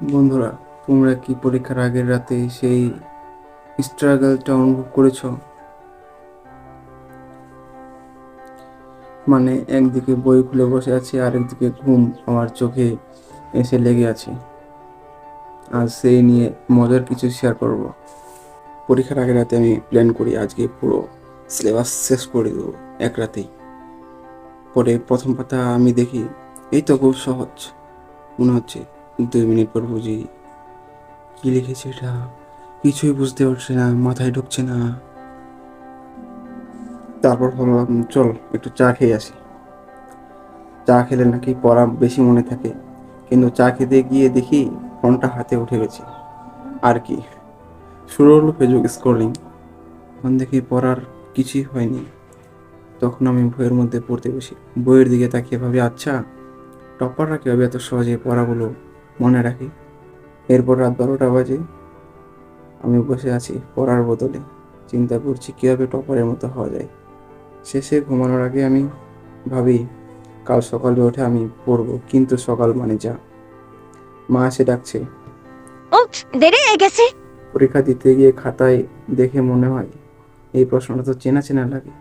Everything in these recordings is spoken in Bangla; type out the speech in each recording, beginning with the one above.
বন্ধুরা, তোমরা কি পরীক্ষার আগের রাতে সেই স্ট্রাগলটা অনুভব করেছ? মানে একদিকে বই খুলে বসে আছি, আর একদিকে ঘুম আমার চোখে এসে লেগে আছে। আজ সেই নিয়ে মজার কিছু শেয়ার করব। পরীক্ষার আগের রাতে আমি প্ল্যান করি আজকে পুরো সিলেবাস শেষ করে দেবো এক রাতেই। পরে প্রথম পাতা আমি দেখি, এই তো খুব সহজ মনে হচ্ছে। 2 মিনিট পর বুঝি কি লিখেছে এটা কিছুই বুঝতে পারছে না, মাথায় ঢুকছে না। তারপর ভাবলাম চল একটু চা খেয়ে আসি। চা খেলে নাকি পড়া বেশি মনে থাকে, কিন্তু চা খেতে গিয়ে দেখি ফোনটা হাতে উঠে গেছে। আর কি, শুরু হলো ফেসবুক স্ক্রলিং। ফোন দেখি পড়ার কিছুই হয়নি। তখন আমি বইয়ের মধ্যে পড়তে বসি। বইয়ের দিকে তাকিয়ে ভাবি, আচ্ছা টপাররা কীভাবে এত সহজে পড়াগুলো মনে রাখে। এরপর রাত 12টা বাজে, আমি বসে আছি পড়ার বদলে চিন্তা করছি কীভাবে টপারের মতো হওয়া যায়। শেষে ঘুমানোর আগে আমি ভাবি কাল সকালে উঠে আমি পড়বো, কিন্তু সকাল মানে যা, মা এসে ডাকছে। উফ, দেরি হয়ে গেছে। পরীক্ষা দিতে গিয়ে খাতায় দেখে মনে হয় এই প্রশ্নটা তো চেনা চেনা লাগে,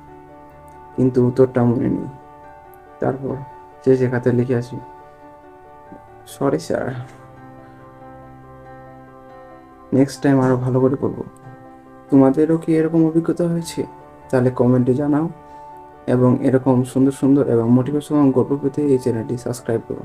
কিন্তু উত্তরটা মনে নেই। তারপর শেষে খাতায় লিখে আসি, সরি স্যার, নেক্সট টাইম আরও ভালো করে পড়বো। তোমাদেরও কি এরকম অভিজ্ঞতা হয়েছে? তাহলে কমেন্টে জানাও, এবং এরকম সুন্দর সুন্দর এবং মোটিভেশনাল গল্প পেতে এই চ্যানেলটি সাবস্ক্রাইব করো।